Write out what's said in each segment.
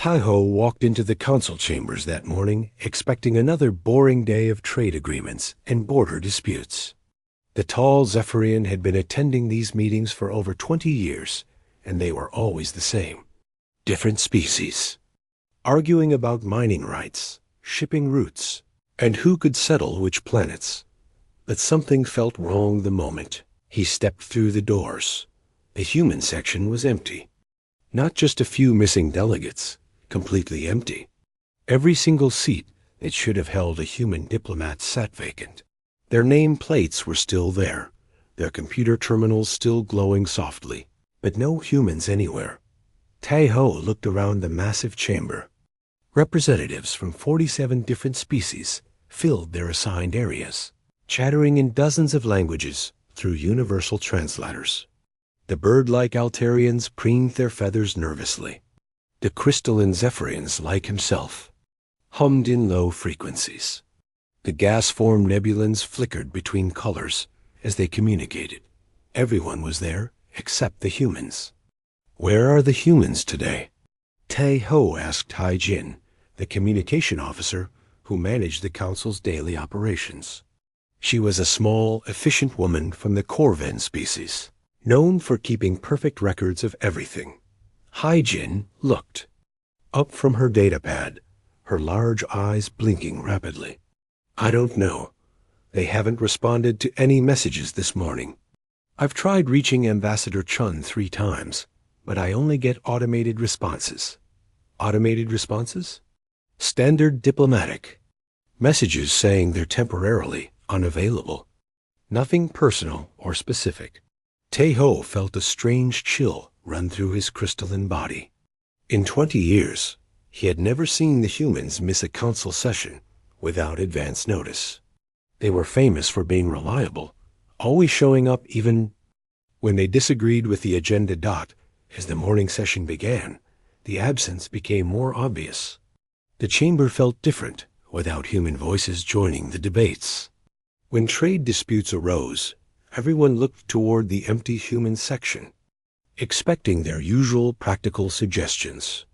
Taiho walked into the council chambers that morning, expecting another boring day of trade agreements and border disputes. The tall Zephyrian had been attending these meetings for over 20 years, and they were always the same. Different species, arguing about mining rights, shipping routes, and who could settle which planets. But something felt wrong the moment he stepped through the doors. The human section was empty. Not just a few missing delegates, completely empty. Every single seat that should have held a human diplomat sat vacant. Their name plates were still there, their computer terminals still glowing softly, but no humans anywhere. Taiho looked around the massive chamber. Representatives from 47 different species filled their assigned areas, chattering in dozens of languages through universal translators. The bird-like Altarians preened their feathers nervously. The crystalline Zephyrians, like himself, hummed in low frequencies. The gas-formed nebulans flickered between colors as they communicated. Everyone was there except the humans. Where are the humans today? Taiho asked Hai-Jin, the communication officer who managed the council's daily operations. She was a small, efficient woman from the Corvan species, known for keeping perfect records of everything. Hai-Jin looked up from her datapad, her large eyes blinking rapidly. I don't know. They haven't responded to any messages this morning. I've tried reaching Ambassador Chun 3 times, but I only get automated responses. Automated responses? Standard diplomatic. Messages saying they're temporarily unavailable. Nothing personal or specific. Taiho felt a strange chill run through his crystalline body. In 20 years, he had never seen the humans miss a council session without advance notice. They were famous for being reliable, always showing up even when they disagreed with the agenda. As the morning session began, the absence became more obvious. The chamber felt different without human voices joining the debates. When trade disputes arose, everyone looked toward the empty human section, expecting their usual practical suggestions.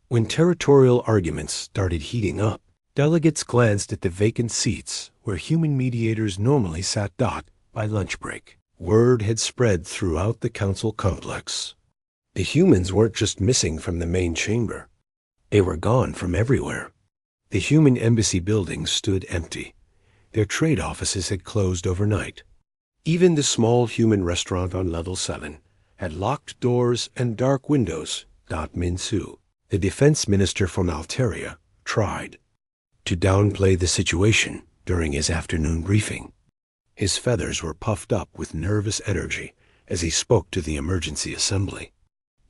When territorial arguments started heating up, delegates glanced at the vacant seats where human mediators normally sat. By lunch break, word had spread throughout the council complex. The humans weren't just missing from the main chamber. They were gone from everywhere. The human embassy buildings stood empty. Their trade offices had closed overnight. Even the small human restaurant on level 7 had locked doors and dark windows. Minsu, the defense minister from Altaria, tried to downplay the situation during his afternoon briefing. His feathers were puffed up with nervous energy as he spoke to the emergency assembly.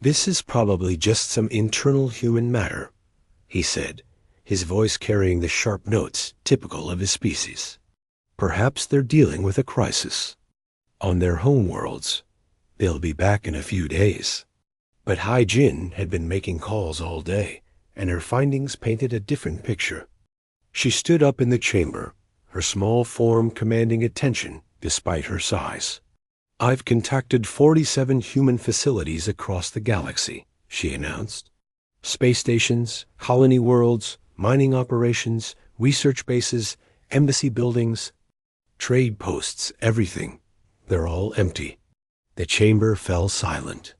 This is probably just some internal human matter, he said, his voice carrying the sharp notes typical of his species. Perhaps they're dealing with a crisis. On their home worlds, they'll be back in a few days. But Hai-Jin had been making calls all day, and her findings painted a different picture. She stood up in the chamber, her small form commanding attention despite her size. I've contacted 47 human facilities across the galaxy, she announced. Space stations, colony worlds, mining operations, research bases, embassy buildings, trade posts, everything. They're all empty. The chamber fell silent.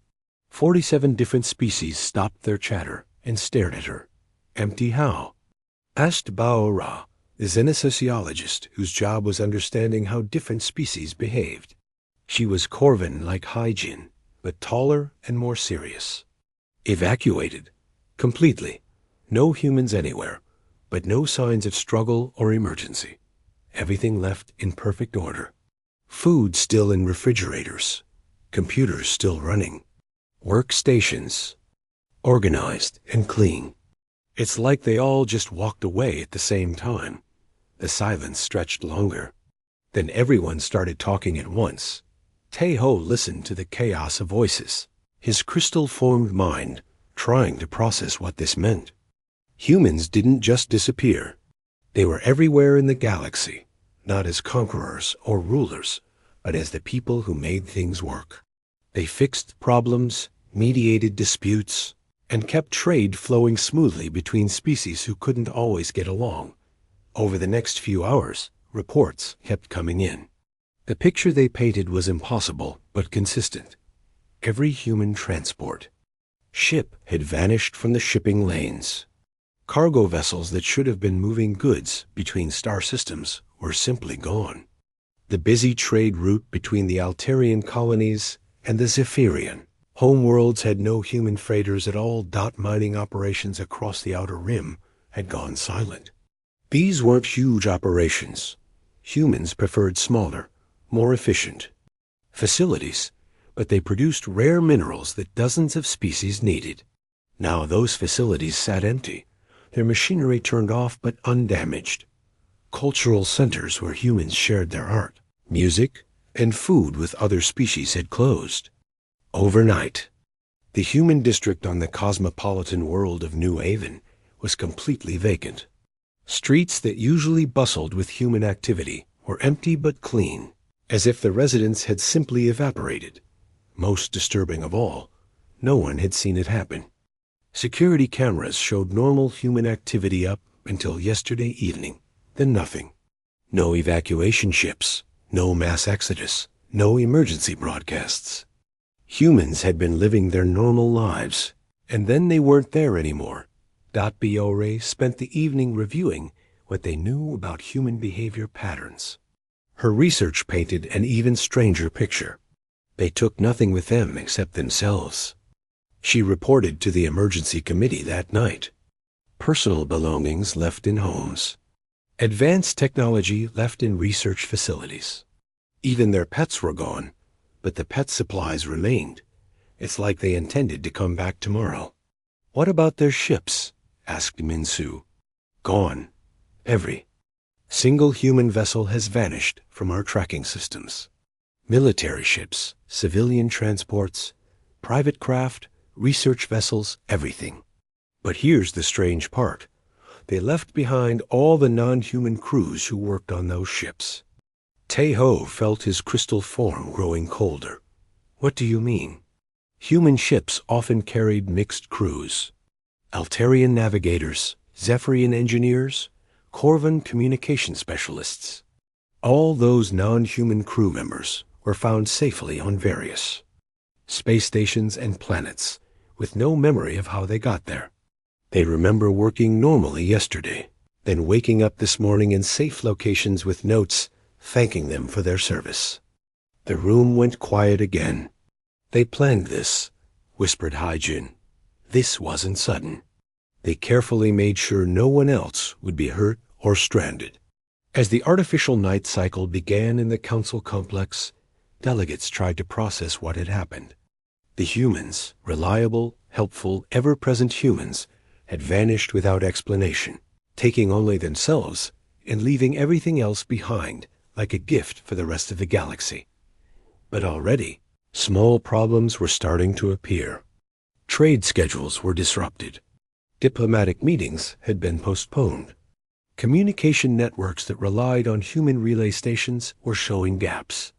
47 different species stopped their chatter and stared at her. Empty how? Asked Bao Ra, the xenosociologist whose job was understanding how different species behaved. She was Corvan like Hai-Jin, but taller and more serious. Evacuated. Completely. No humans anywhere, but no signs of struggle or emergency. Everything left in perfect order. Food still in refrigerators. Computers still running. Workstations organized and clean. It's like they all just walked away at the same time. The silence stretched longer. Then everyone started talking at once. Taiho listened to the chaos of voices, his crystal-formed mind trying to process what this meant. Humans didn't just disappear. They were everywhere in the galaxy, not as conquerors or rulers, but as the people who made things work. They fixed problems, mediated disputes, and kept trade flowing smoothly between species who couldn't always get along. Over the next few hours, reports kept coming in. The picture they painted was impossible but consistent. Every human transport ship had vanished from the shipping lanes. Cargo vessels that should have been moving goods between star systems were simply gone. The busy trade route between the Altarian colonies and the Zephyrian homeworlds had no human freighters at all. Mining operations across the Outer Rim had gone silent. These weren't huge operations. Humans preferred smaller, more efficient facilities, but they produced rare minerals that dozens of species needed. Now those facilities sat empty, their machinery turned off but undamaged. Cultural centers where humans shared their art, music, and food with other species had closed. Overnight, the human district on the cosmopolitan world of New Haven was completely vacant. Streets that usually bustled with human activity were empty but clean, as if the residents had simply evaporated. Most disturbing of all, no one had seen it happen. Security cameras showed normal human activity up until yesterday evening, then nothing. No evacuation ships, no mass exodus, no emergency broadcasts. Humans had been living their normal lives, and then they weren't there anymore. Biore spent the evening reviewing what they knew about human behavior patterns. Her research painted an even stranger picture. They took nothing with them except themselves. She reported to the emergency committee that night. Personal belongings left in homes. Advanced technology left in research facilities. Even their pets were gone, but the pet supplies remained. It's like they intended to come back tomorrow. What about their ships? Asked Minsu. Gone. Every single human vessel has vanished from our tracking systems. Military ships, civilian transports, private craft, research vessels, everything. But here's the strange part. They left behind all the non-human crews who worked on those ships. Taeho felt his crystal form growing colder. What do you mean? Human ships often carried mixed crews. Altarian navigators, Zephyrian engineers, Corvan communication specialists. All those non-human crew members were found safely on various space stations and planets, with no memory of how they got there. They remember working normally yesterday, then waking up this morning in safe locations with notes thanking them for their service. The room went quiet again. They planned this, whispered Haijin. This wasn't sudden. They carefully made sure no one else would be hurt or stranded. As the artificial night cycle began in the council complex, delegates tried to process what had happened. The humans, reliable, helpful, ever-present humans, had vanished without explanation, taking only themselves and leaving everything else behind like a gift for the rest of the galaxy. But already, small problems were starting to appear. Trade schedules were disrupted. Diplomatic meetings had been postponed. Communication networks that relied on human relay stations were showing gaps.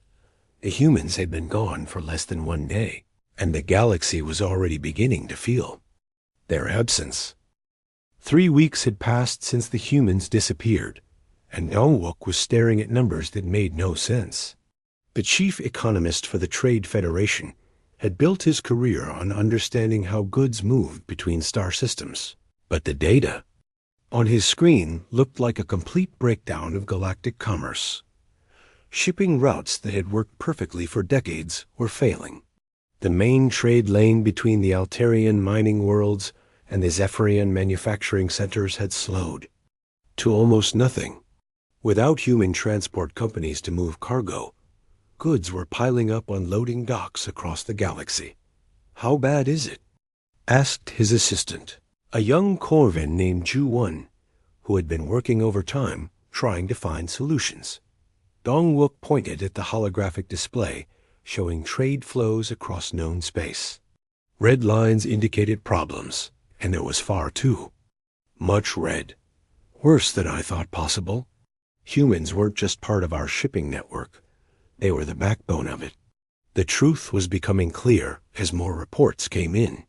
The humans had been gone for less than 1 day, and the galaxy was already beginning to feel their absence. 3 weeks had passed since the humans disappeared, and Dongwook was staring at numbers that made no sense. The chief economist for the Trade Federation had built his career on understanding how goods moved between star systems, but the data on his screen looked like a complete breakdown of galactic commerce. Shipping routes that had worked perfectly for decades were failing. The main trade lane between the Altarian mining worlds and the Zephyrian manufacturing centers had slowed to almost nothing. Without human transport companies to move cargo, goods were piling up on loading docks across the galaxy. How bad is it? Asked his assistant, a young Corvan named Ju-1, who had been working overtime trying to find solutions. Dongwook pointed at the holographic display showing trade flows across known space. Red lines indicated problems, and there was far too much red. Worse than I thought possible. Humans weren't just part of our shipping network. They were the backbone of it. The truth was becoming clear as more reports came in.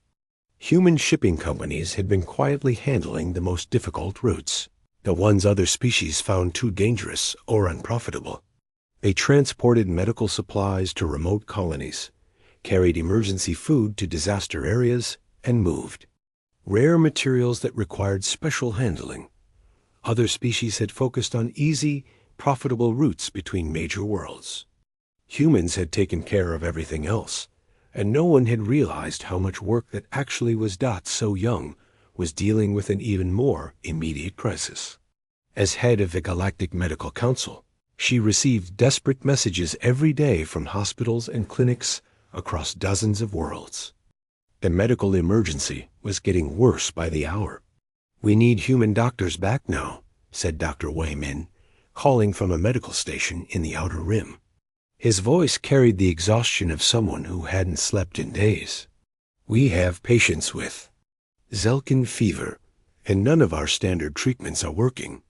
Human shipping companies had been quietly handling the most difficult routes, the ones other species found too dangerous or unprofitable. They transported medical supplies to remote colonies, carried emergency food to disaster areas, and moved rare materials that required special handling. Other species had focused on easy, profitable routes between major worlds. Humans had taken care of everything else, and no one had realized how much work that actually was done so young was dealing with an even more immediate crisis. As head of the Galactic Medical Council, she received desperate messages every day from hospitals and clinics across dozens of worlds. The medical emergency was getting worse by the hour. "We need human doctors back now," said Dr. Wei Min, calling from a medical station in the Outer Rim. His voice carried the exhaustion of someone who hadn't slept in days. "We have patients with Zelkin fever, and none of our standard treatments are working."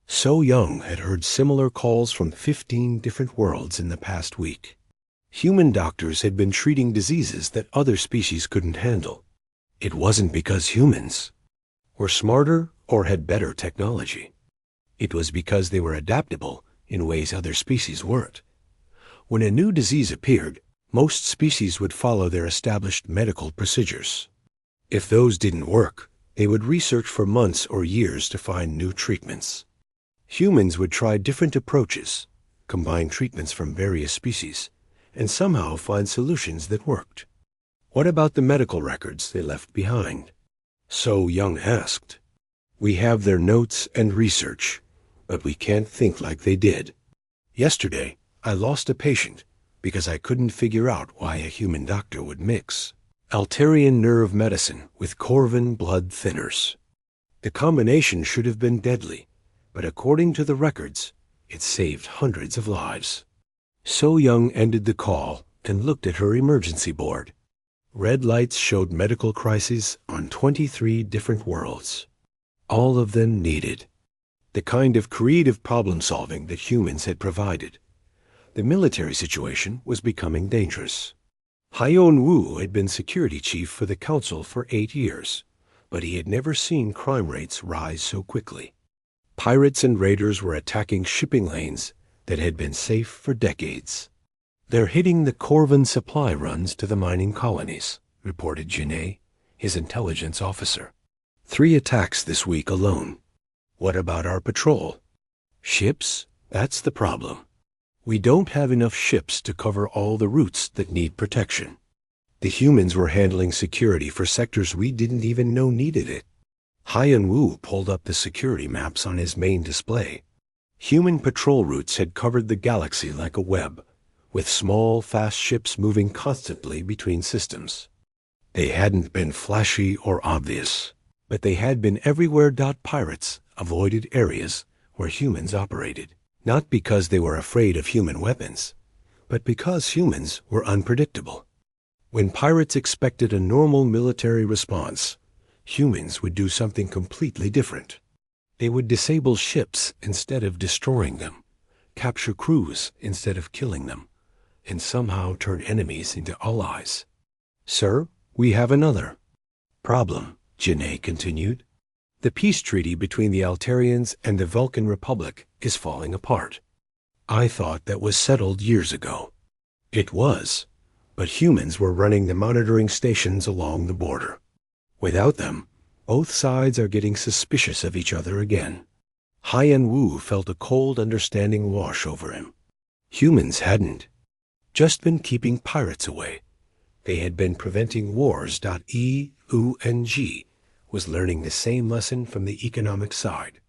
So Young had heard similar calls from 15 different worlds in the past week. Human doctors had been treating diseases that other species couldn't handle. It wasn't because humans were smarter or had better technology. It was because they were adaptable in ways other species weren't. When a new disease appeared, most species would follow their established medical procedures. If those didn't work, they would research for months or years to find new treatments. Humans would try different approaches, combine treatments from various species, and somehow find solutions that worked. What about the medical records they left behind? So Young asked. "We have their notes and research, but we can't think like they did. Yesterday, I lost a patient because I couldn't figure out why a human doctor would mix Altarian nerve medicine with Corvin blood thinners. The combination should have been deadly, but according to the records, it saved hundreds of lives." So Young ended the call and looked at her emergency board. Red lights showed medical crises on 23 different worlds. All of them needed the kind of creative problem-solving that humans had provided. The military situation was becoming dangerous. Haiyan Wu had been security chief for the council for 8 years, but he had never seen crime rates rise so quickly. Pirates and raiders were attacking shipping lanes that had been safe for decades. "They're hitting the Corvin supply runs to the mining colonies," reported Janae, his intelligence officer. 3 attacks this week alone. What about our patrol? Ships? That's the problem. We don't have enough ships to cover all the routes that need protection. The humans were handling security for sectors we didn't even know needed it. Haiyan Wu pulled up the security maps on his main display. Human patrol routes had covered the galaxy like a web, with small, fast ships moving constantly between systems. They hadn't been flashy or obvious, but they had been everywhere. Pirates avoided areas where humans operated, not because they were afraid of human weapons, but because humans were unpredictable. When pirates expected a normal military response, humans would do something completely different. They would disable ships instead of destroying them, capture crews instead of killing them, and somehow turn enemies into allies. "Sir, we have another problem," Janae continued. "The peace treaty between the Altarians and the Vulcan Republic is falling apart. I thought that was settled years ago." It was, but humans were running the monitoring stations along the border. Without them, both sides are getting suspicious of each other again. Haiyan Wu felt a cold understanding wash over him. Humans hadn't just been keeping pirates away. They had been preventing wars. EUNG was learning the same lesson from the economic side.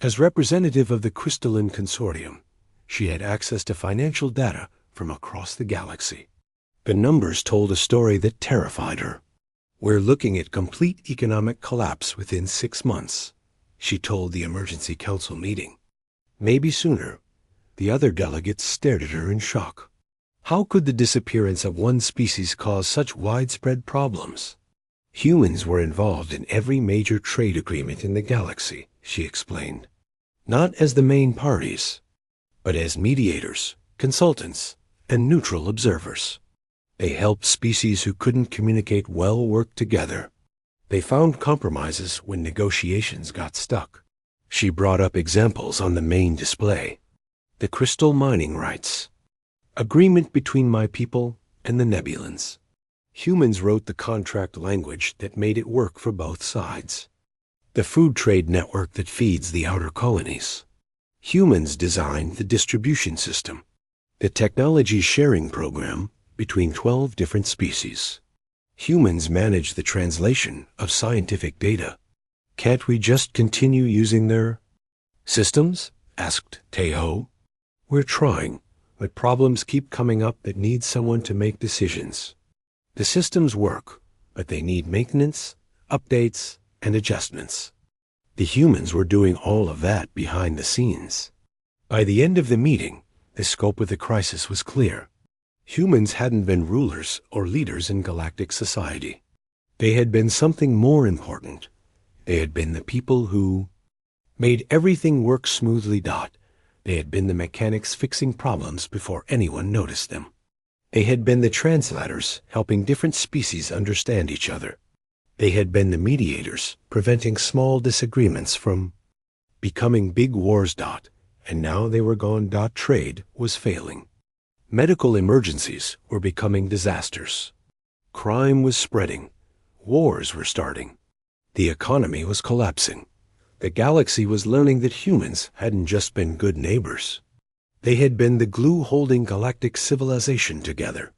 As representative of the Crystalline Consortium, she had access to financial data from across the galaxy. The numbers told a story that terrified her. "We're looking at complete economic collapse within 6 months," she told the emergency council meeting. Maybe sooner. The other delegates stared at her in shock. How could the disappearance of one species cause such widespread problems? Humans were involved in every major trade agreement in the galaxy, she explained. Not as the main parties, but as mediators, consultants, and neutral observers. They helped species who couldn't communicate well work together. They found compromises when negotiations got stuck. She brought up examples on the main display. The crystal mining rights. Agreement between my people and the Nebulans. Humans wrote the contract language that made it work for both sides. The food trade network that feeds the outer colonies. Humans designed the distribution system. The technology sharing program between 12 different species. Humans manage the translation of scientific data. Can't we just continue using their systems? Asked Teho. We're trying, but problems keep coming up that need someone to make decisions. The systems work, but they need maintenance, updates, and adjustments. The humans were doing all of that behind the scenes. By the end of the meeting, the scope of the crisis was clear. Humans hadn't been rulers or leaders in galactic society. They had been something more important. They had been the people who made everything work smoothly. They had been the mechanics fixing problems before anyone noticed them. They had been the translators helping different species understand each other. They had been the mediators preventing small disagreements from becoming big wars. And now they were gone. Trade was failing. Medical emergencies were becoming disasters. Crime was spreading. Wars were starting. The economy was collapsing. The galaxy was learning that humans hadn't just been good neighbors. They had been the glue holding galactic civilization together,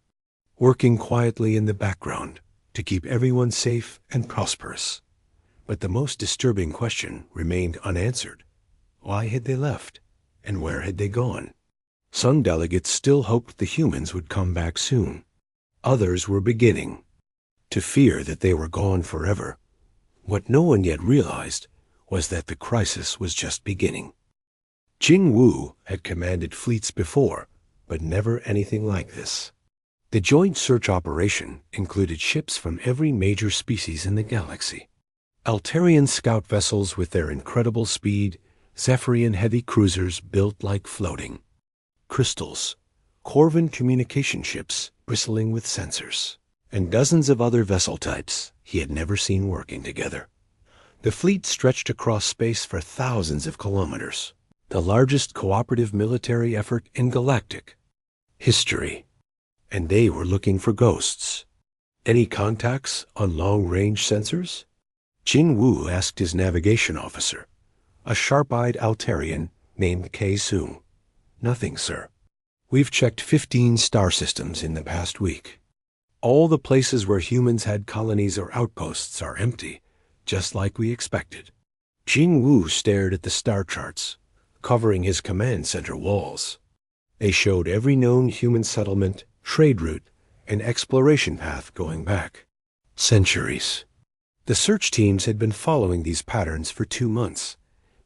working quietly in the background to keep everyone safe and prosperous. But the most disturbing question remained unanswered. Why had they left? And where had they gone? Some delegates still hoped the humans would come back soon. Others were beginning to fear that they were gone forever. What no one yet realized was that the crisis was just beginning. Jing Wu had commanded fleets before, but never anything like this. The joint search operation included ships from every major species in the galaxy. Altarian scout vessels with their incredible speed, Zephyrian heavy cruisers built like floating crystals, Corvan communication ships bristling with sensors, and dozens of other vessel types he had never seen working together. The fleet stretched across space for thousands of kilometers, the largest cooperative military effort in galactic history. And they were looking for ghosts. Any contacts on long-range sensors? Jin Wu asked his navigation officer, a sharp-eyed Altarian named Kei Sung. Nothing, sir. We've checked 15 star systems in the past week. All the places where humans had colonies or outposts are empty, just like we expected. Jing Wu stared at the star charts, covering his command center walls. They showed every known human settlement, trade route, and exploration path going back centuries. The search teams had been following these patterns for 2 months,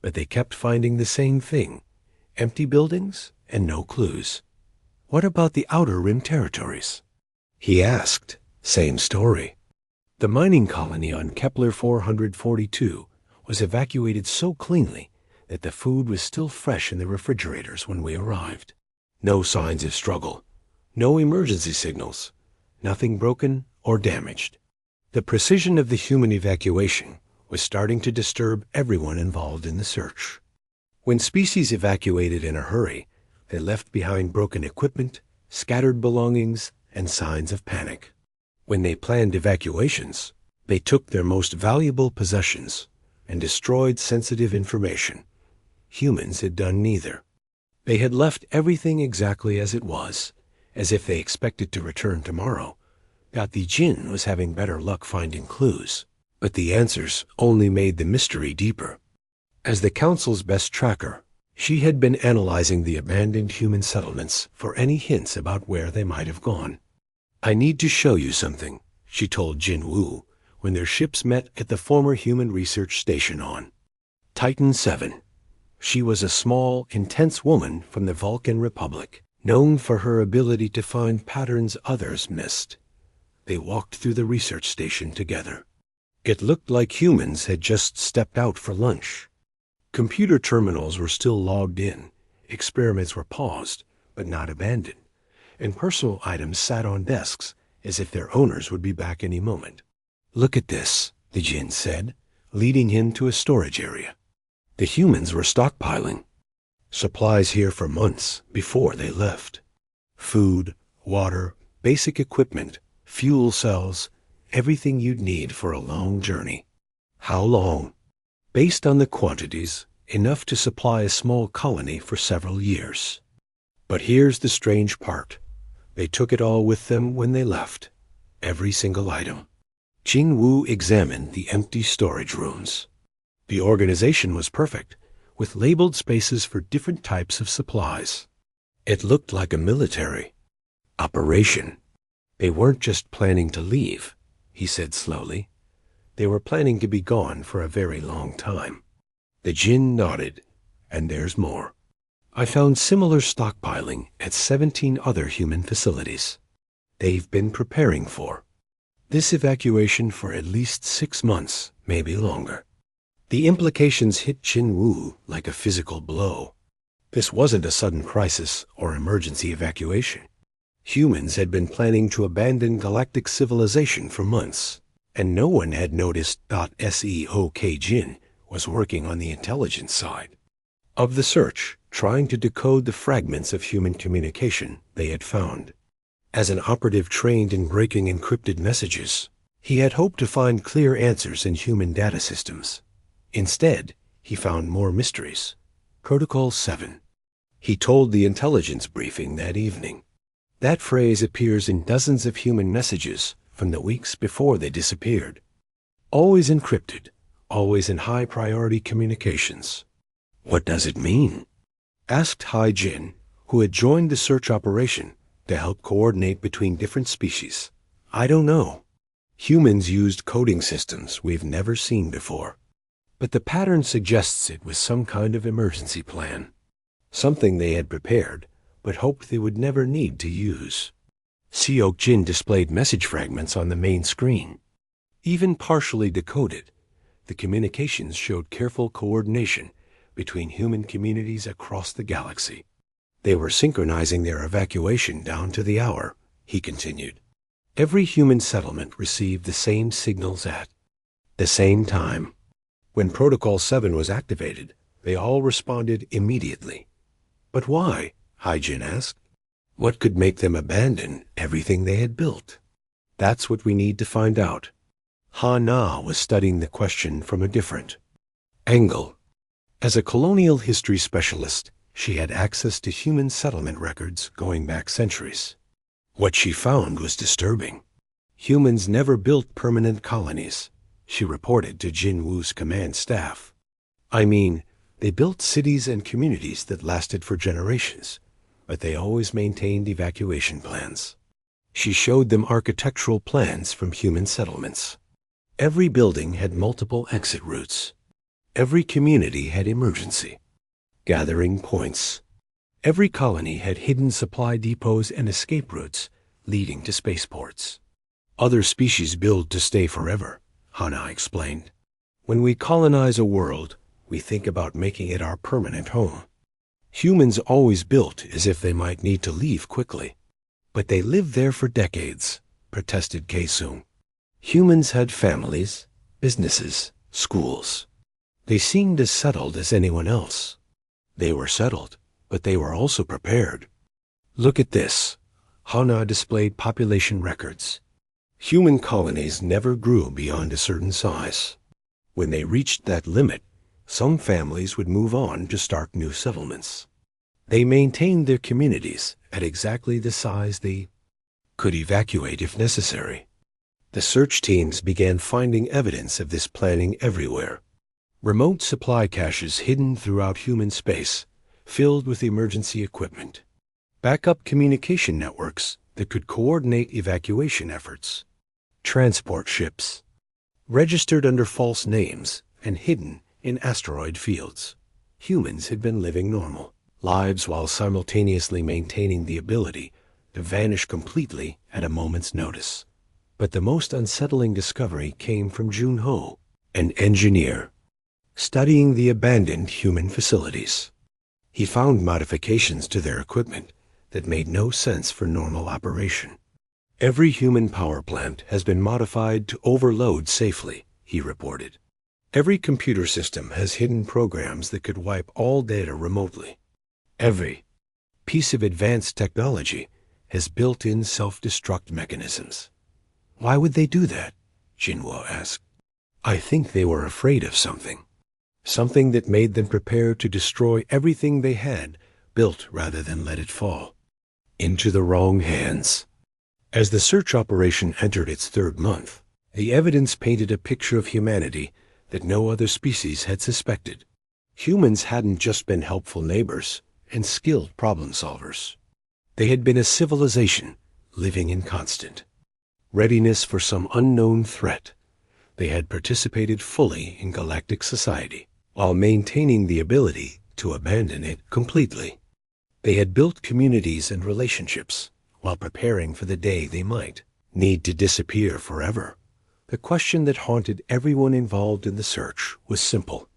but they kept finding the same thing: empty buildings and no clues. What about the outer rim territories? He asked. Same story. The mining colony on Kepler 442 was evacuated so cleanly that the food was still fresh in the refrigerators when we arrived. No signs of struggle, no emergency signals, nothing broken or damaged. The precision of the human evacuation was starting to disturb everyone involved in the search. When species evacuated in a hurry, they left behind broken equipment, scattered belongings, and signs of panic. When they planned evacuations, they took their most valuable possessions and destroyed sensitive information. Humans had done neither. They had left everything exactly as it was, as if they expected to return tomorrow. The Jinn was having better luck finding clues, but the answers only made the mystery deeper. As the Council's best tracker, she had been analyzing the abandoned human settlements for any hints about where they might have gone. I need to show you something, she told Jin Wu when their ships met at the former human research station on Titan 7. She was a small, intense woman from the Vulcan Republic, known for her ability to find patterns others missed. They walked through the research station together. It looked like humans had just stepped out for lunch. Computer terminals were still logged in, experiments were paused, but not abandoned, and personal items sat on desks as if their owners would be back any moment. Look at this, the Jinn said, leading him to a storage area. The humans were stockpiling. Supplies here for months before they left. Food, water, basic equipment, fuel cells, everything you'd need for a long journey. How long? Based on the quantities, enough to supply a small colony for several years. But here's the strange part. They took it all with them when they left. Every single item. Jin Wu examined the empty storage rooms. The organization was perfect, with labeled spaces for different types of supplies. It looked like a military operation. They weren't just planning to leave, he said slowly. They were planning to be gone for a very long time. The Jinn nodded, and there's more. I found similar stockpiling at 17 other human facilities. They've been preparing for this evacuation for at least 6 months, maybe longer. The implications hit Jin Wu like a physical blow. This wasn't a sudden crisis or emergency evacuation. Humans had been planning to abandon galactic civilization for months, and no one had noticed .SEOK Jin was working on the intelligence side of the search, trying to decode the fragments of human communication they had found. As an operative trained in breaking encrypted messages, he had hoped to find clear answers in human data systems. Instead, he found more mysteries. Protocol 7. He told the intelligence briefing that evening. That phrase appears in dozens of human messages from the weeks before they disappeared. Always encrypted, always in high-priority communications. What does it mean? Asked Hai Jin, who had joined the search operation to help coordinate between different species. I don't know. Humans used coding systems we've never seen before. But the pattern suggests it was some kind of emergency plan. Something they had prepared, but hoped they would never need to use. Seok Jin displayed message fragments on the main screen. Even partially decoded, the communications showed careful coordination between human communities across the galaxy. They were synchronizing their evacuation down to the hour, he continued. Every human settlement received the same signals at the same time. When Protocol 7 was activated, they all responded immediately. But why? Hai Jin asked. What could make them abandon everything they had built? That's what we need to find out. Ha Na was studying the question from a different angle. As a colonial history specialist, she had access to human settlement records going back centuries. What she found was disturbing. Humans never built permanent colonies, she reported to Jin Wu's command staff. I mean, they built cities and communities that lasted for generations, but they always maintained evacuation plans. She showed them architectural plans from human settlements. Every building had multiple exit routes. Every community had emergency gathering points. Every colony had hidden supply depots and escape routes leading to spaceports. Other species build to stay forever, Hana explained. When we colonize a world, we think about making it our permanent home. Humans always built as if they might need to leave quickly. But they lived there for decades, protested Kaesung. Humans had families, businesses, schools. They seemed as settled as anyone else. They were settled, but they were also prepared. Look at this. Hana displayed population records. Human colonies never grew beyond a certain size. When they reached that limit, some families would move on to start new settlements. They maintained their communities at exactly the size they could evacuate if necessary. The search teams began finding evidence of this planning everywhere. Remote supply caches hidden throughout human space, filled with emergency equipment. Backup communication networks that could coordinate evacuation efforts. Transport ships, registered under false names and hidden in asteroid fields. Humans had been living normal lives while simultaneously maintaining the ability to vanish completely at a moment's notice. But the most unsettling discovery came from Junho, an engineer, studying the abandoned human facilities. He found modifications to their equipment that made no sense for normal operation. Every human power plant has been modified to overload safely, he reported. Every computer system has hidden programs that could wipe all data remotely. Every piece of advanced technology has built-in self-destruct mechanisms. Why would they do that? Jinwo asked. I think they were afraid of something. Something that made them prepare to destroy everything they had built rather than let it fall into the wrong hands. As the search operation entered its third month, the evidence painted a picture of humanity that no other species had suspected. Humans hadn't just been helpful neighbors and skilled problem solvers. They had been a civilization living in constant readiness for some unknown threat. They had participated fully in galactic society while maintaining the ability to abandon it completely. They had built communities and relationships while preparing for the day they might need to disappear forever. The question that haunted everyone involved in the search was simple.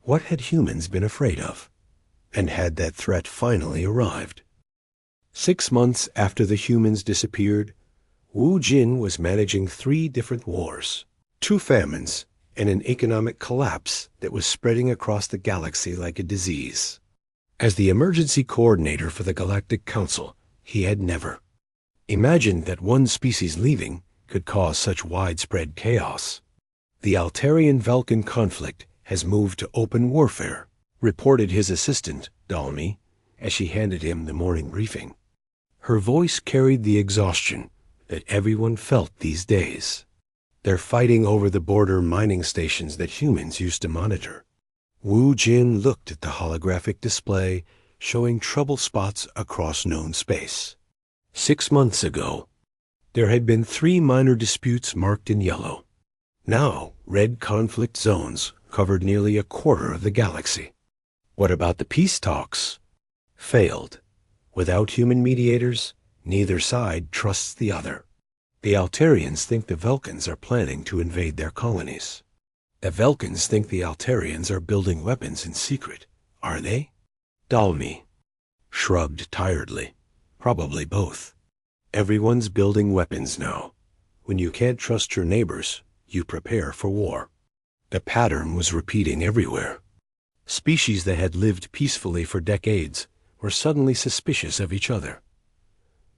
What had humans been afraid of? And had that threat finally arrived? 6 months after the humans disappeared, Wu Jin was managing 3 different wars, 2 famines, and an economic collapse that was spreading across the galaxy like a disease. As the emergency coordinator for the Galactic Council, he had never imagined that one species leaving could cause such widespread chaos. The Altarian-Vulcan conflict has moved to open warfare, reported his assistant, Dalmi, as she handed him the morning briefing. Her voice carried the exhaustion that everyone felt these days. They're fighting over the border mining stations that humans used to monitor. Wu Jin looked at the holographic display showing trouble spots across known space. 6 months ago, there had been 3 minor disputes marked in yellow. Now, red conflict zones covered nearly a quarter of the galaxy. What about the peace talks? Failed. Without human mediators, neither side trusts the other. The Altarians think the Vulcans are planning to invade their colonies. The Vulcans think the Altarians are building weapons in secret. Are they? Dalmi shrugged tiredly. Probably both. Everyone's building weapons now. When you can't trust your neighbors, you prepare for war. The pattern was repeating everywhere. Species that had lived peacefully for decades were suddenly suspicious of each other.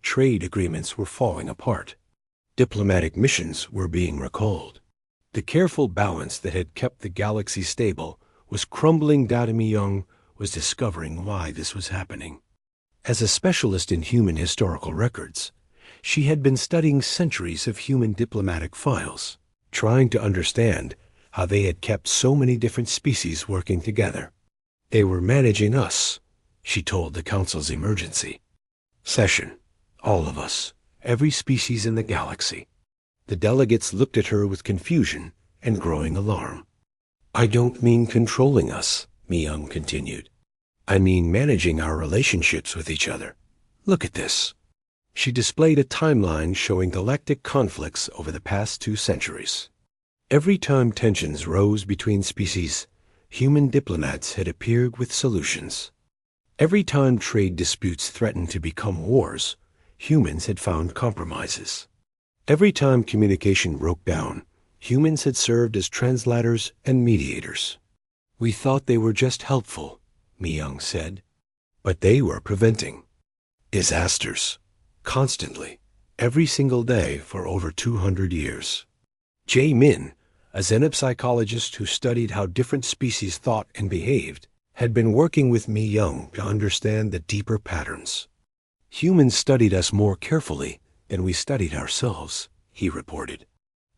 Trade agreements were falling apart. Diplomatic missions were being recalled. The careful balance that had kept the galaxy stable was crumbling. Datami Young was discovering why this was happening. As a specialist in human historical records, she had been studying centuries of human diplomatic files, trying to understand how they had kept so many different species working together. They were managing us, she told the Council's emergency session. All of us, every species in the galaxy. The delegates looked at her with confusion and growing alarm. I don't mean controlling us, Mi-young continued. I mean managing our relationships with each other. Look at this. She displayed a timeline showing galactic conflicts over the past 2 centuries. Every time tensions rose between species, human diplomats had appeared with solutions. Every time trade disputes threatened to become wars, humans had found compromises. Every time communication broke down, humans had served as translators and mediators. We thought they were just helpful, Mi-young said, but they were preventing disasters, constantly, every single day for over 200 years. Jae-min, a xenopsychologist who studied how different species thought and behaved, had been working with Mi-young to understand the deeper patterns. Humans studied us more carefully than we studied ourselves, he reported.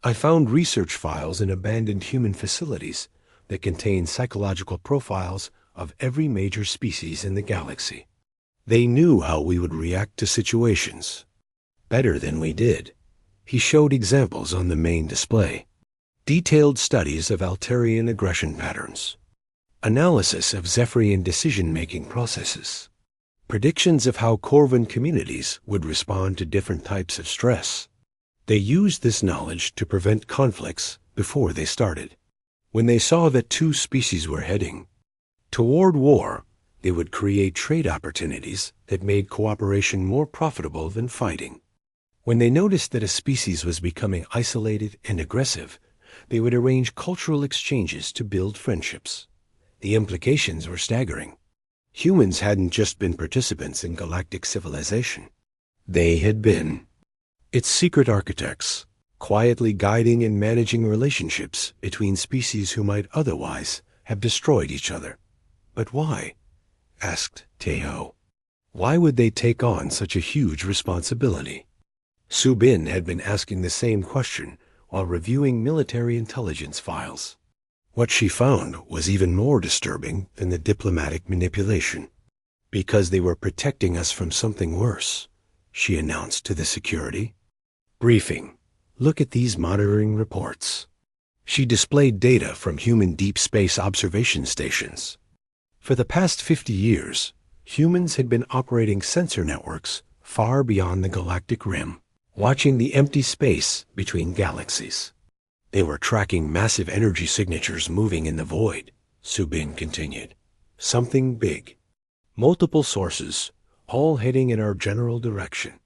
I found research files in abandoned human facilities that contain psychological profiles of every major species in the galaxy. They knew how we would react to situations better than we did. He showed examples on the main display. Detailed studies of Altarian aggression patterns. Analysis of Zephyrian decision-making processes. Predictions of how Corvan communities would respond to different types of stress. They used this knowledge to prevent conflicts before they started. When they saw that 2 species were heading toward war, they would create trade opportunities that made cooperation more profitable than fighting. When they noticed that a species was becoming isolated and aggressive, They would arrange cultural exchanges to build friendships. The implications were staggering. Humans hadn't just been participants in galactic civilization. They had been its secret architects, quietly guiding and managing relationships between species who might otherwise have destroyed each other. But why? Asked Teho. Why would they take on such a huge responsibility? Subin had been asking the same question while reviewing military intelligence files. What she found was even more disturbing than the diplomatic manipulation. Because they were protecting us from something worse, she announced to the security. Briefing. Look at these monitoring reports. She displayed data from human deep space observation stations. For the past 50 years, humans had been operating sensor networks far beyond the galactic rim, watching the empty space between galaxies. They were tracking massive energy signatures moving in the void, Subin continued. Something big. Multiple sources, all heading in our general direction.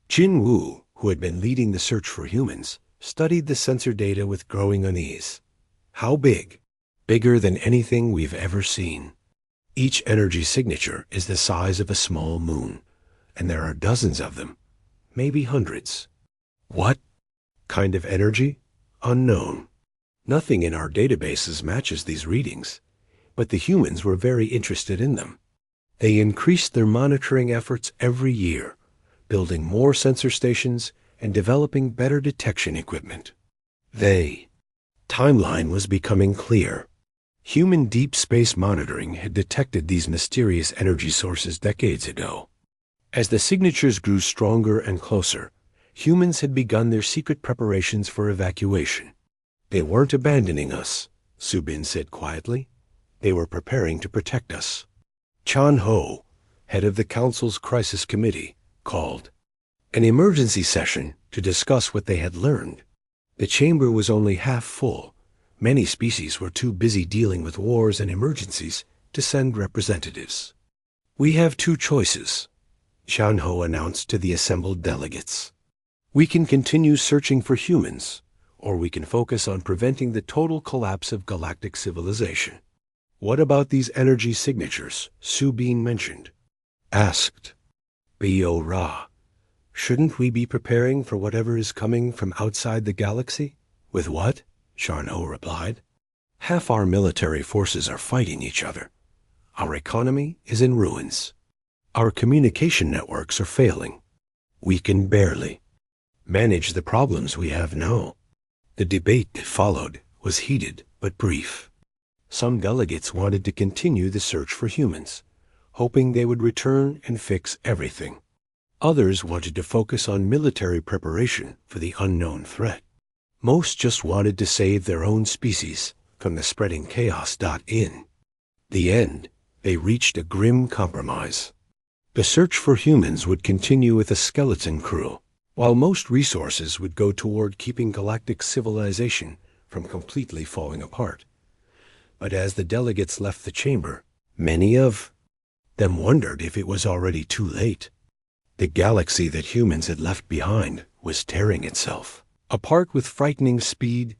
Jin Wu, who had been leading the search for humans, studied the sensor data with growing unease. How big? Bigger than anything we've ever seen. Each energy signature is the size of a small moon, and there are dozens of them, maybe hundreds. What kind of energy? Unknown. Nothing in our databases matches these readings, but the humans were very interested in them. They increased their monitoring efforts every year, building more sensor stations and developing better detection equipment. Timeline was becoming clear. Human deep space monitoring had detected these mysterious energy sources decades ago. As the signatures grew stronger and closer, humans had begun their secret preparations for evacuation. They weren't abandoning us, Subin said quietly. They were preparing to protect us. Chan Ho, head of the Council's Crisis Committee, called an emergency session to discuss what they had learned. The chamber was only half full. Many species were too busy dealing with wars and emergencies to send representatives. We have two choices, Chan Ho announced to the assembled delegates. We can continue searching for humans, or we can focus on preventing the total collapse of galactic civilization. What about these energy signatures Subin mentioned? Asked B.O. Ra. Shouldn't we be preparing for whatever is coming from outside the galaxy? With what? Chan Ho replied. Half our military forces are fighting each other. Our economy is in ruins. Our communication networks are failing. We can barely manage the problems we have now. The debate that followed was heated but brief. Some delegates wanted to continue the search for humans, hoping they would return and fix everything. Others wanted to focus on military preparation for the unknown threat. Most just wanted to save their own species from the spreading chaos. In the end, they reached a grim compromise. The search for humans would continue with a skeleton crew, while most resources would go toward keeping galactic civilization from completely falling apart. But as the delegates left the chamber, many of them wondered if it was already too late. The galaxy that humans had left behind was tearing itself apart with frightening speed.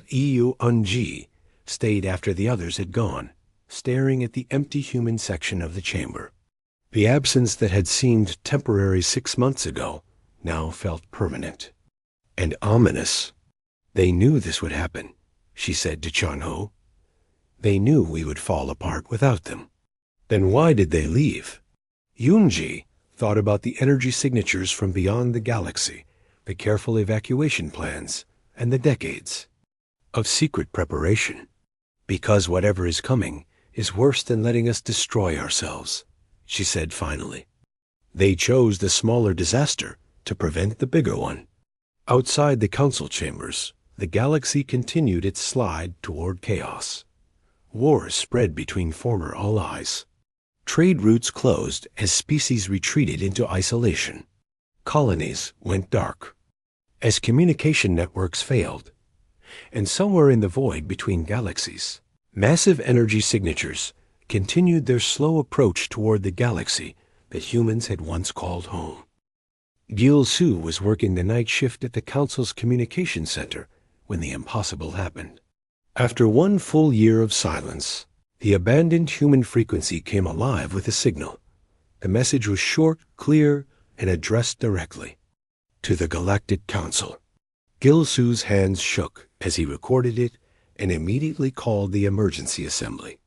EU Unji stayed after the others had gone, staring at the empty human section of the chamber. The absence that had seemed temporary 6 months ago now felt permanent and ominous. They knew this would happen, she said to Chan Ho. They knew we would fall apart without them. Then why did they leave? Yunji thought about the energy signatures from beyond the galaxy, the careful evacuation plans, and the decades of secret preparation. Because whatever is coming is worse than letting us destroy ourselves, she said finally. They chose the smaller disaster to prevent the bigger one. Outside the council chambers, the galaxy continued its slide toward chaos. Wars spread between former allies. Trade routes closed as species retreated into isolation. Colonies went dark as communication networks failed. And somewhere in the void between galaxies, massive energy signatures continued their slow approach toward the galaxy that humans had once called home. Gil Su was working the night shift at the Council's communication center when the impossible happened. After 1 full year of silence, the abandoned human frequency came alive with a signal. The message was short, clear, and addressed directly to the Galactic Council. Gil-Su's hands shook as he recorded it and immediately called the emergency assembly.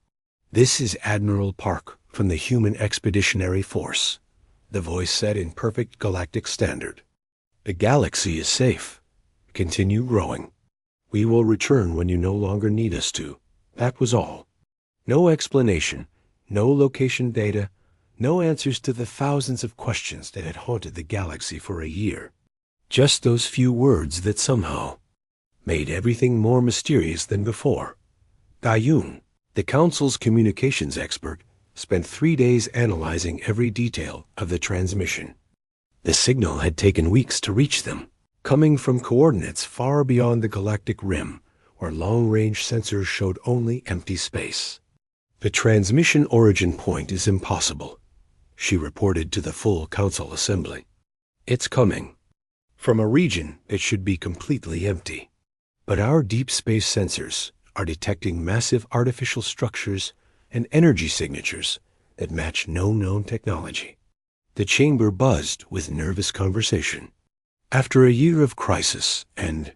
"This is Admiral Park from the Human Expeditionary Force," the voice said in perfect galactic standard. "The galaxy is safe. Continue growing. We will return when you no longer need us to." That was all. No explanation, no location data, no answers to the thousands of questions that had haunted the galaxy for a year. Just those few words that somehow made everything more mysterious than before. Dayun, the Council's communications expert, spent 3 days analyzing every detail of the transmission. The signal had taken weeks to reach them, coming from coordinates far beyond the galactic rim, where long-range sensors showed only empty space. "The transmission origin point is impossible," she reported to the full Council assembly. "It's coming from a region that should be completely empty. But our deep space sensors are detecting massive artificial structures and energy signatures that match no known technology." The chamber buzzed with nervous conversation. After a year of crisis and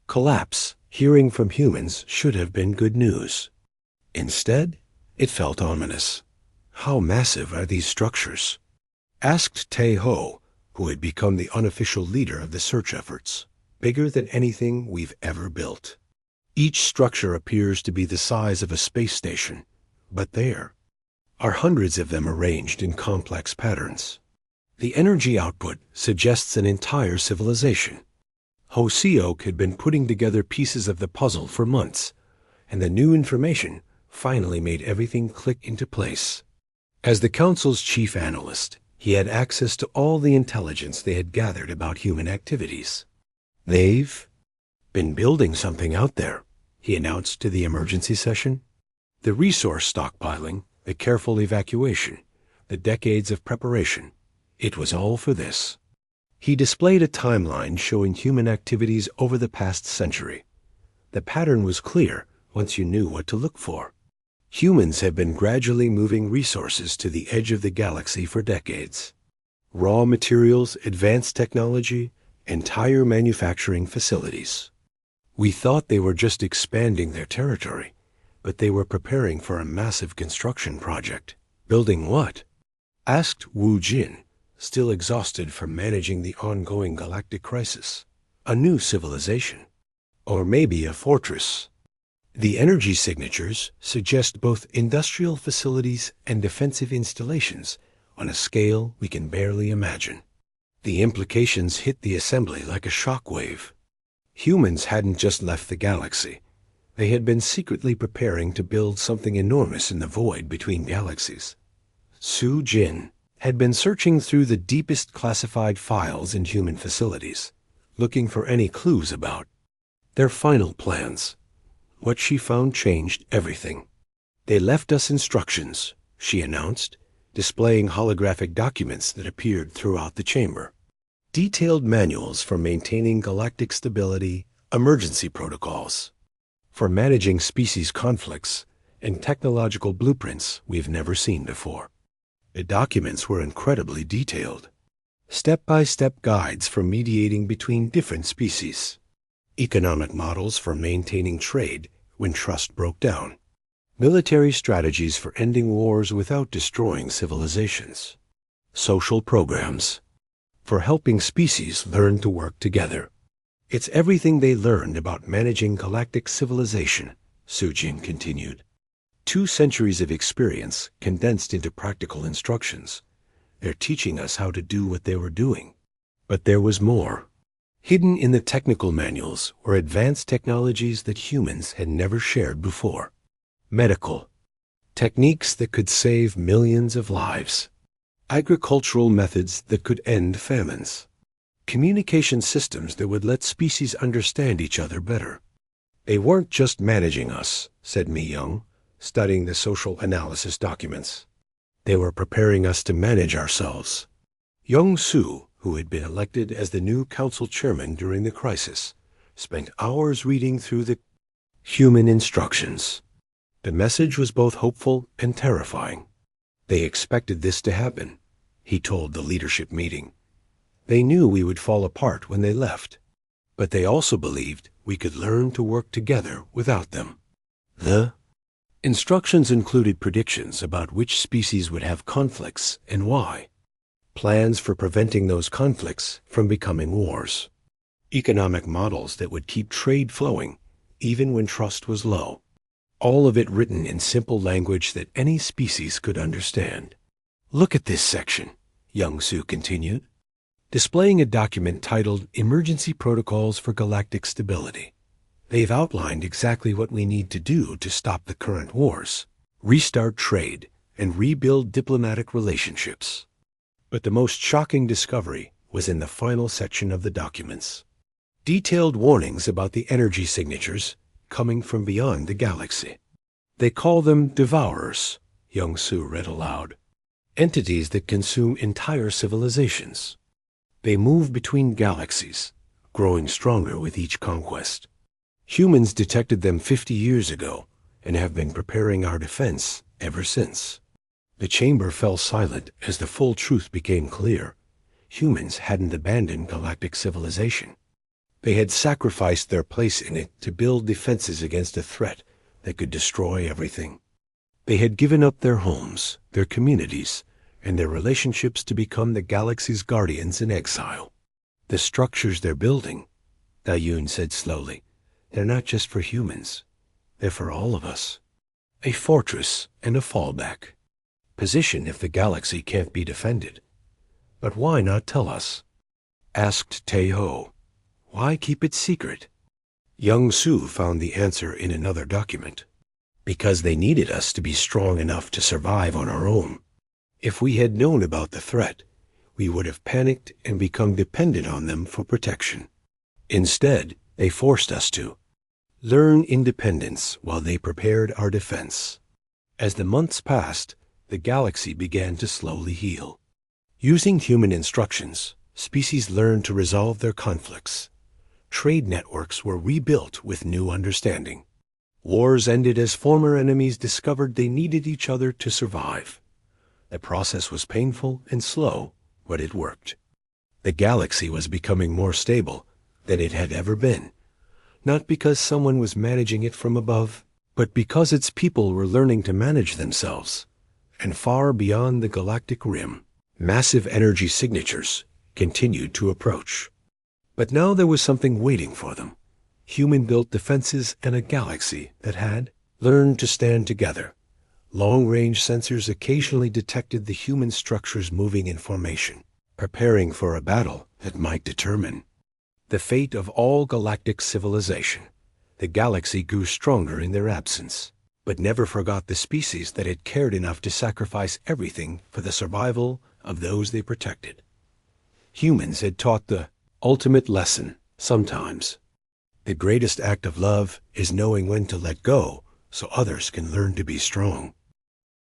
collapse, hearing from humans should have been good news. Instead, it felt ominous. How massive are these structures? Asked Tae-ho, who had become the unofficial leader of the search efforts. Bigger than anything we've ever built. Each structure appears to be the size of a space station, but there are hundreds of them arranged in complex patterns. The energy output suggests an entire civilization. Ho-Seok had been putting together pieces of the puzzle for months, and the new information finally made everything click into place. As the Council's chief analyst, he had access to all the intelligence they had gathered about human activities. "They've been building something out there," he announced to the emergency session. The resource stockpiling, the careful evacuation, the decades of preparation, it was all for this. He displayed a timeline showing human activities over the past century. The pattern was clear once you knew what to look for. Humans have been gradually moving resources to the edge of the galaxy for decades. Raw materials, advanced technology, entire manufacturing facilities. We thought they were just expanding their territory, but they were preparing for a massive construction project. "Building what?" asked Wu Jin, still exhausted from managing the ongoing galactic crisis. "A new civilization. Or maybe a fortress. The energy signatures suggest both industrial facilities and defensive installations on a scale we can barely imagine." The implications hit the assembly like a shockwave. Humans hadn't just left the galaxy. They had been secretly preparing to build something enormous in the void between galaxies. Su Jin had been searching through the deepest classified files in human facilities, looking for any clues about their final plans. What she found changed everything. "They left us instructions," she announced, displaying holographic documents that appeared throughout the chamber. Detailed manuals for maintaining galactic stability, emergency protocols, for managing species conflicts, and technological blueprints we've never seen before. The documents were incredibly detailed. Step-by-step guides for mediating between different species. Economic models for maintaining trade when trust broke down. Military strategies for ending wars without destroying civilizations. Social programs for helping species learn to work together. "It's everything they learned about managing galactic civilization," Sujin continued. 2 centuries of experience condensed into practical instructions. They're teaching us how to do what they were doing. But there was more. Hidden in the technical manuals were advanced technologies that humans had never shared before. Medical techniques that could save millions of lives. Agricultural methods that could end famines. Communication systems that would let species understand each other better. "They weren't just managing us," said Mi Young, studying the social analysis documents. "They were preparing us to manage ourselves." Young Su, who had been elected as the new council chairman during the crisis, spent hours reading through the human instructions. The message was both hopeful and terrifying. They expected this to happen, he told the leadership meeting. They knew we would fall apart when they left, but they also believed we could learn to work together without them. The instructions included predictions about which species would have conflicts and why, plans for preventing those conflicts from becoming wars, economic models that would keep trade flowing even when trust was low. All of it written in simple language that any species could understand. Look at this section, Young Su continued, displaying a document titled Emergency Protocols for Galactic Stability. They've outlined exactly what we need to do to stop the current wars, restart trade, and rebuild diplomatic relationships. But the most shocking discovery was in the final section of the documents. Detailed warnings about the energy signatures coming from beyond the galaxy. They call them devourers, Young Su read aloud. Entities that consume entire civilizations. They move between galaxies, growing stronger with each conquest. Humans detected them 50 years ago and have been preparing our defense ever since. The chamber fell silent as the full truth became clear. Humans hadn't abandoned galactic civilization. They had sacrificed their place in it to build defenses against a threat that could destroy everything. They had given up their homes, their communities, and their relationships to become the galaxy's guardians in exile. The structures they're building, Dayun said slowly, they're not just for humans. They're for all of us. A fortress and a fallback. Position if the galaxy can't be defended. But why not tell us? Asked Tae-ho. Why keep it secret? Young Su found the answer in another document. Because they needed us to be strong enough to survive on our own. If we had known about the threat, we would have panicked and become dependent on them for protection. Instead, they forced us to learn independence while they prepared our defense. As the months passed, the galaxy began to slowly heal. Using human instructions, species learned to resolve their conflicts. Trade networks were rebuilt with new understanding. Wars ended as former enemies discovered they needed each other to survive. The process was painful and slow, but it worked. The galaxy was becoming more stable than it had ever been, not because someone was managing it from above, but because its people were learning to manage themselves. And far beyond the galactic rim, massive energy signatures continued to approach. But now there was something waiting for them. Human-built defenses and a galaxy that had learned to stand together. Long-range sensors occasionally detected the human structures moving in formation, preparing for a battle that might determine the fate of all galactic civilization. The galaxy grew stronger in their absence, but never forgot the species that had cared enough to sacrifice everything for the survival of those they protected. Humans had taught the ultimate lesson, sometimes. The greatest act of love is knowing when to let go so others can learn to be strong.